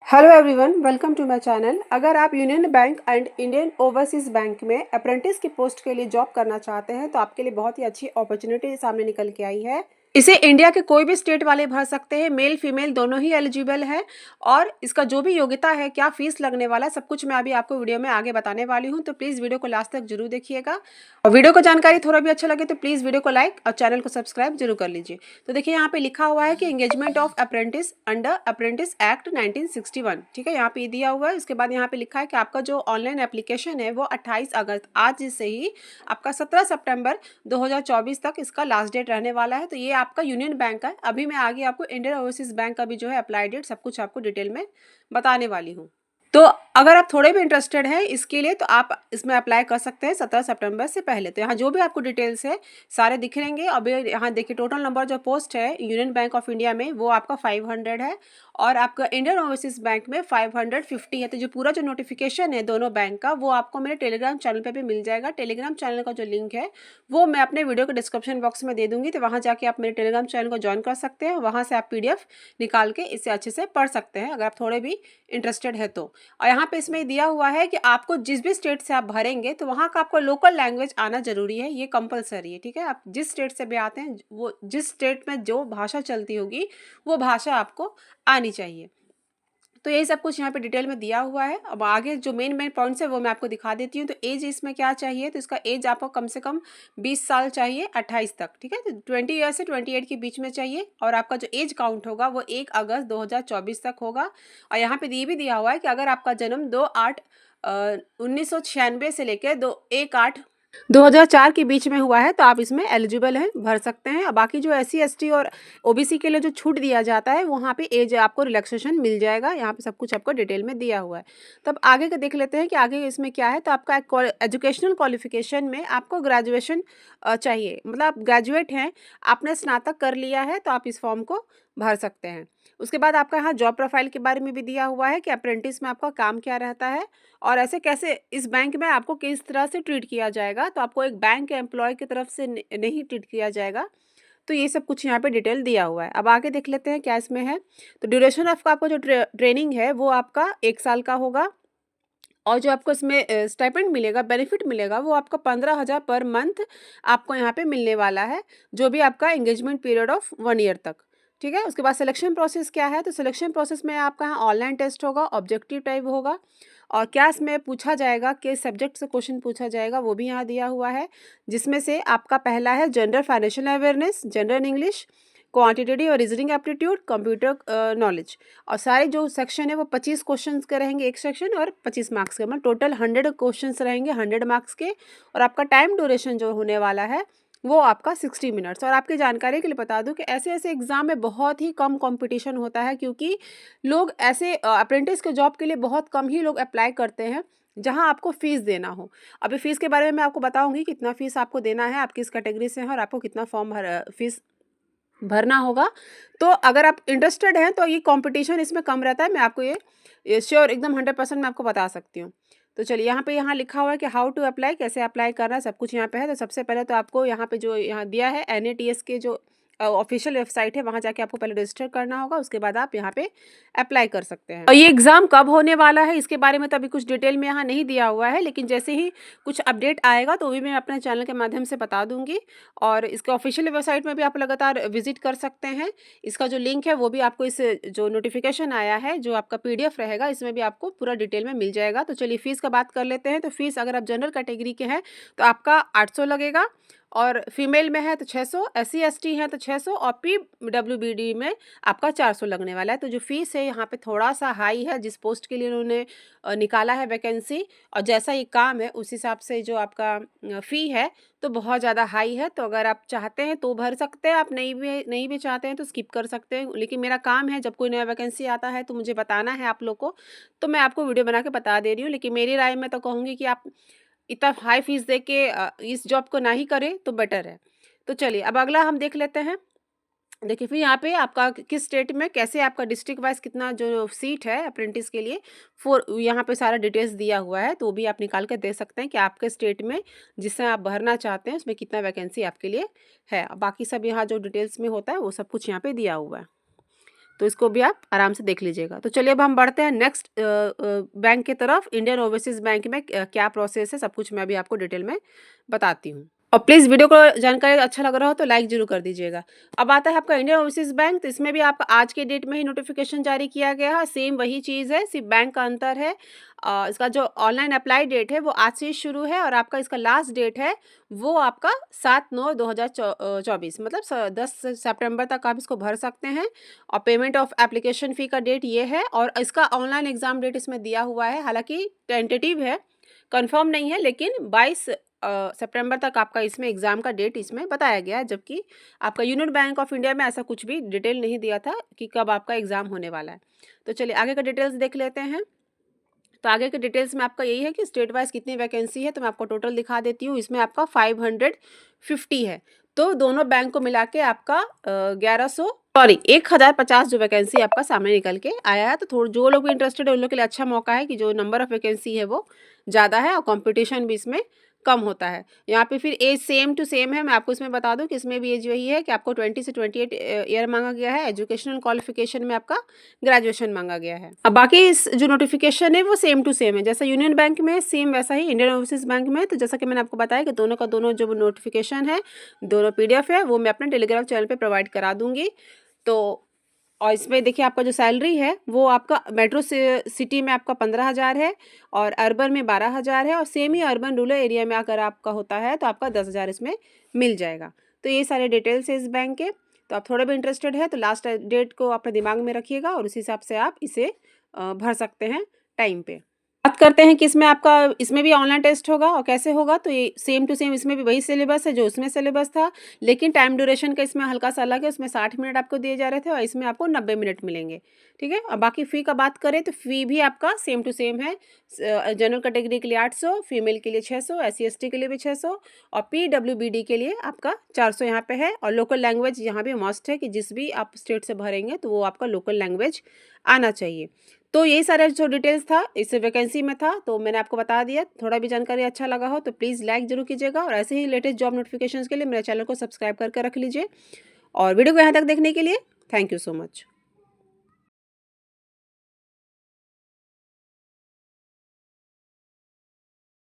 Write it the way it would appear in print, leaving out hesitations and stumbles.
Hello everyone, welcome to my channel. अगर आप Union Bank and Indian Overseas Bank में apprentice की post के लिए जॉब करना चाहते हैं तो आपके लिए बहुत ही अच्छी अपॉर्चुनिटी सामने निकल के आई है। इसे इंडिया के कोई भी स्टेट वाले भर सकते हैं, मेल फीमेल दोनों ही एलिजिबल है। और इसका जो भी योग्यता है, क्या फीस लगने वाला है, सब कुछ मैं अभी आपको वीडियो में आगे बताने वाली हूँ, तो प्लीज़ वीडियो को लास्ट तक जरूर देखिएगा। और वीडियो को जानकारी थोड़ा भी अच्छा लगे तो प्लीज़ वीडियो को लाइक और चैनल को सब्सक्राइब जरूर कर लीजिए। तो देखिए यहाँ पे लिखा हुआ है कि engagement of apprentice under apprentice act 1961। ठीक है, यहाँ पे दिया हुआ है। इसके बाद यहाँ पे लिखा है कि आपका जो ऑनलाइन एप्लीकेशन है वो 28 अगस्त आज से ही आपका 17 सितंबर 2024 तक इसका लास्ट डेट रहने वाला है। तो ये आपका यूनियन बैंक का है। अभी मैं आगे आपको इंडियन ओवरसीज बैंक का भी जो है अप्लाई डेट सब कुछ आपको डिटेल में बताने वाली हूँ। तो अगर आप थोड़े भी इंटरेस्टेड हैं इसके लिए तो आप इसमें अप्लाई कर सकते हैं 17 सितंबर से पहले। तो यहाँ जो भी आपको डिटेल्स है सारे दिख रहेंगे। अभी यहाँ देखिए टोटल नंबर जो पोस्ट है यूनियन बैंक ऑफ इंडिया में वो आपका 500 है और आपका इंडियन ओवरसीज बैंक में 550 है। तो जो पूरा जो नोटिफिकेशन है दोनों बैंक का वो आपको मेरे टेलीग्राम चैनल पर भी मिल जाएगा। टेलीग्राम चैनल का जो लिंक है वो मैं अपने वीडियो के डिस्क्रिप्शन बॉक्स में दे दूंगी, तो वहाँ जाके आप मेरे टेलीग्राम चैनल को ज्वाइन कर सकते हैं। वहाँ से आप PDF निकाल के इसे अच्छे से पढ़ सकते हैं अगर आप थोड़े भी इंटरेस्टेड है तो। और यहाँ पे इसमें दिया हुआ है कि आपको जिस भी स्टेट से आप भरेंगे तो वहाँ का आपको लोकल लैंग्वेज आना जरूरी है, ये कंपलसरी है। ठीक है, आप जिस स्टेट से भी आते हैं वो जिस स्टेट में जो भाषा चलती होगी वो भाषा आपको आनी चाहिए। तो यही सब कुछ यहाँ पे डिटेल में दिया हुआ है। अब आगे जो मेन पॉइंट्स है वो मैं आपको दिखा देती हूँ। तो एज इसमें क्या चाहिए, तो इसका एज आपको कम से कम 20 साल चाहिए 28 तक। ठीक है, तो 20 ईयर से 28 के बीच में चाहिए। और आपका जो एज काउंट होगा वो 1 अगस्त 2024 तक होगा। और यहाँ पे ये भी दिया हुआ है कि अगर आपका जन्म 2/8/1996 से लेकर 2/1/8/2004 के बीच में हुआ है तो आप इसमें एलिजिबल हैं, भर सकते हैं। और बाकी जो SC ST और OBC के लिए जो छूट दिया जाता है वहाँ पे एज आपको रिलैक्सेशन मिल जाएगा। यहाँ पे सब कुछ आपको डिटेल में दिया हुआ है। तब आगे का देख लेते हैं कि आगे इसमें क्या है। तो आपका एजुकेशनल क्वालिफिकेशन में आपको ग्रेजुएशन चाहिए, मतलब आप ग्रेजुएट हैं, आपने स्नातक कर लिया है तो आप इस फॉर्म को भर सकते हैं। उसके बाद आपका यहाँ जॉब प्रोफाइल के बारे में भी दिया हुआ है कि अप्रेंटिस में आपका काम क्या रहता है और ऐसे कैसे इस बैंक में आपको किस तरह से ट्रीट किया जाएगा। तो आपको एक बैंक के एम्प्लॉय की तरफ से नहीं ट्रीट किया जाएगा। तो ये सब कुछ यहाँ पे डिटेल दिया हुआ है। अब आगे देख लेते हैं क्या इसमें है। तो ड्यूरेशन ऑफ का आपको जो ट्रेनिंग है वो आपका 1 साल का होगा। और जो आपको इसमें स्टाइपेंड मिलेगा, बेनिफिट मिलेगा, वो आपका 15,000 पर मंथ आपको यहाँ पे मिलने वाला है, जो भी आपका एंगेजमेंट पीरियड ऑफ 1 ईयर तक। ठीक है, उसके बाद सिलेक्शन प्रोसेस क्या है। तो सिलेक्शन प्रोसेस में आपका यहाँ ऑनलाइन टेस्ट होगा, ऑब्जेक्टिव टाइप होगा। और क्या इसमें पूछा जाएगा, किस सब्जेक्ट से क्वेश्चन पूछा जाएगा वो भी यहाँ दिया हुआ है, जिसमें से आपका पहला है general financial awareness, general English, quantitative और रीजनिंग एप्टीट्यूड, कंप्यूटर नॉलेज। और सारे जो सेक्शन है वो 25 क्वेश्चंस के रहेंगे एक सेक्शन और 25 मार्क्स के, मतलब टोटल 100 क्वेश्चंस रहेंगे 100 मार्क्स के। और आपका टाइम ड्यूरेशन जो होने वाला है वो आपका 60 मिनट्स। और आपकी जानकारी के लिए बता दूं कि ऐसे ऐसे एग्ज़ाम में बहुत ही कम कंपटीशन होता है, क्योंकि लोग ऐसे अप्रेंटिस के जॉब के लिए बहुत कम ही लोग अप्लाई करते हैं जहां आपको फ़ीस देना हो। अभी फ़ीस के बारे में मैं आपको बताऊंगी कितना फ़ीस आपको देना है, आप किस कैटेगरी से हैं और आपको कितना फॉर्म फीस भरना होगा। तो अगर आप इंटरेस्टेड हैं तो ये कंपटीशन इसमें कम रहता है, मैं आपको ये श्योर एकदम 100% मैं आपको बता सकती हूँ। तो चलिए यहाँ लिखा हुआ है कि हाउ टू अप्लाई, कैसे अप्लाई करना है, सब कुछ यहाँ पे है। तो सबसे पहले तो आपको यहाँ पे जो यहाँ दिया है NATS के जो ऑफिशियल वेबसाइट है वहाँ जाके आपको पहले रजिस्टर करना होगा, उसके बाद आप यहाँ पे अप्लाई कर सकते हैं। और ये एग्ज़ाम कब होने वाला है इसके बारे में तो अभी कुछ डिटेल में यहाँ नहीं दिया हुआ है, लेकिन जैसे ही कुछ अपडेट आएगा तो भी मैं अपने चैनल के माध्यम से बता दूंगी। और इसके ऑफिशियल वेबसाइट में भी आप लगातार विजिट कर सकते हैं। इसका जो लिंक है वो भी आपको इस जो नोटिफिकेशन आया है जो आपका PDF रहेगा इसमें भी आपको पूरा डिटेल में मिल जाएगा। तो चलिए फ़ीस का बात कर लेते हैं। तो फीस अगर आप जनरल कैटेगरी के हैं तो आपका 800 लगेगा, और फीमेल में है तो 600, SC ST है तो 600, और PWBD में आपका 400 लगने वाला है। तो जो फीस है यहाँ पे थोड़ा सा हाई है, जिस पोस्ट के लिए उन्होंने निकाला है वैकेंसी और जैसा ये काम है उस हिसाब से जो आपका फ़ी है तो बहुत ज़्यादा हाई है। तो अगर आप चाहते हैं तो भर सकते हैं, आप नहीं भी चाहते हैं तो स्किप कर सकते हैं। लेकिन मेरा काम है जब कोई नया वैकेंसी आता है तो मुझे बताना है आप लोग को, तो मैं आपको वीडियो बना के बता दे रही हूँ। लेकिन मेरी राय में तो कहूँगी कि आप इतना हाई फीस दे के इस जॉब को ना ही करें तो बेटर है। तो चलिए अब अगला हम देख लेते हैं। देखिए फिर यहाँ पे आपका किस स्टेट में कैसे आपका डिस्ट्रिक्ट वाइज कितना जो सीट है अप्रेंटिस के लिए यहाँ पे सारा डिटेल्स दिया हुआ है, तो वो भी आप निकाल कर दे सकते हैं कि आपके स्टेट में जिससे आप भरना चाहते हैं उसमें कितना वैकेंसी आपके लिए है। बाकी सब यहाँ जो डिटेल्स में होता है वो सब कुछ यहाँ पे दिया हुआ है। तो इसको भी आप आराम से देख लीजिएगा। तो चलिए अब हम बढ़ते हैं नेक्स्ट बैंक की तरफ। इंडियन ओवरसीज़ बैंक में क्या प्रोसेस है, सब कुछ मैं अभी आपको डिटेल में बताती हूँ। और प्लीज़ वीडियो को जानकारी अच्छा लग रहा हो तो लाइक ज़रूर कर दीजिएगा। अब आता है आपका इंडियन ओवरसीज़ बैंक, तो इसमें भी आपका आज के डेट में ही नोटिफिकेशन जारी किया गया है। सेम वही चीज़ है, सिर्फ बैंक का अंतर है। इसका जो ऑनलाइन अप्लाई डेट है वो आज से ही शुरू है और आपका इसका लास्ट डेट है वो आपका 7/9/2024 मतलब 10 सितंबर तक आप इसको भर सकते हैं। और पेमेंट ऑफ एप्लीकेशन फ़ी का डेट ये है और इसका ऑनलाइन एग्ज़ाम डेट इसमें दिया हुआ है, हालाँकि टेंटेटिव है, कन्फर्म नहीं है, लेकिन 22 सितंबर तक आपका इसमें एग्ज़ाम का डेट इसमें बताया गया है। जबकि आपका यूनियन बैंक ऑफ इंडिया में ऐसा कुछ भी डिटेल नहीं दिया था कि कब आपका एग्ज़ाम होने वाला है। तो चलिए आगे का डिटेल्स देख लेते हैं। तो आगे के डिटेल्स में आपका यही है कि स्टेट वाइज़ कितनी वैकेंसी है, तो मैं आपको टोटल दिखा देती हूँ। इसमें आपका 550 है, तो दोनों बैंक को मिला के आपका 1050 जो वैकेंसी आपका सामने निकल के आया है। तो थोड़ा जो लोग भी इंटरेस्टेड है उन लोग के लिए अच्छा मौका है कि जो नंबर ऑफ़ वैकेंसी है वो ज़्यादा है और कॉम्पिटिशन भी इसमें कम होता है। यहाँ पे फिर एज सेम टू सेम है। मैं आपको इसमें बता दूँ कि इसमें भी एज वही है कि आपको 20 से 28 ईयर मांगा गया है। एजुकेशनल क्वालिफिकेशन में आपका ग्रेजुएशन मांगा गया है। अब बाकी इस जो नोटिफिकेशन है वो सेम टू सेम है, जैसा यूनियन बैंक में सेम वैसा ही इंडियन ओवरसीज़ बैंक में। तो जैसा कि मैंने आपको बताया कि दोनों का दोनों जो नोटिफिकेशन है, दोनों PDF है, वो मैं अपने टेलीग्राम चैनल पे प्रोवाइड करा दूँगी। तो और इसमें देखिए आपका जो सैलरी है वो आपका मेट्रो सिटी में आपका 15,000 है और अर्बन में 12,000 है और सेम ही अर्बन रूरल एरिया में अगर आपका होता है तो आपका 10,000 इसमें मिल जाएगा। तो ये सारे डिटेल्स है इस बैंक के। तो आप थोड़ा भी इंटरेस्टेड है तो लास्ट डेट को अपने दिमाग में रखिएगा और उसी हिसाब से आप इसे भर सकते हैं टाइम पे। बात करते हैं कि इसमें आपका इसमें भी ऑनलाइन टेस्ट होगा और कैसे होगा। तो ये सेम टू सेम इसमें भी वही सिलेबस है जो उसमें सिलेबस था, लेकिन टाइम ड्यूरेशन का इसमें हल्का सा अलग है। उसमें 60 मिनट आपको दिए जा रहे थे और इसमें आपको 90 मिनट मिलेंगे, ठीक है। और बाकी फ़ी का बात करें तो फ़ी भी आपका सेम टू सेम है। जनरल कैटेगरी के लिए 800, फीमेल के लिए 600, SC ST के लिए भी 600 और PWBD के लिए आपका 400 यहाँ पे है। और लोकल लैंग्वेज यहाँ भी मस्ट है कि जिस भी आप स्टेट से भरेंगे तो वो आपका लोकल लैंग्वेज आना चाहिए। तो यही सारा जो डिटेल्स था इस वैकेंसी में था, तो मैंने आपको बता दिया। थोड़ा भी जानकारी अच्छा लगा हो तो प्लीज़ लाइक ज़रूर कीजिएगा और ऐसे ही लेटेस्ट जॉब नोटिफिकेशंस के लिए मेरे चैनल को सब्सक्राइब करके रख लीजिए। और वीडियो को यहाँ तक देखने के लिए थैंक यू सो मच।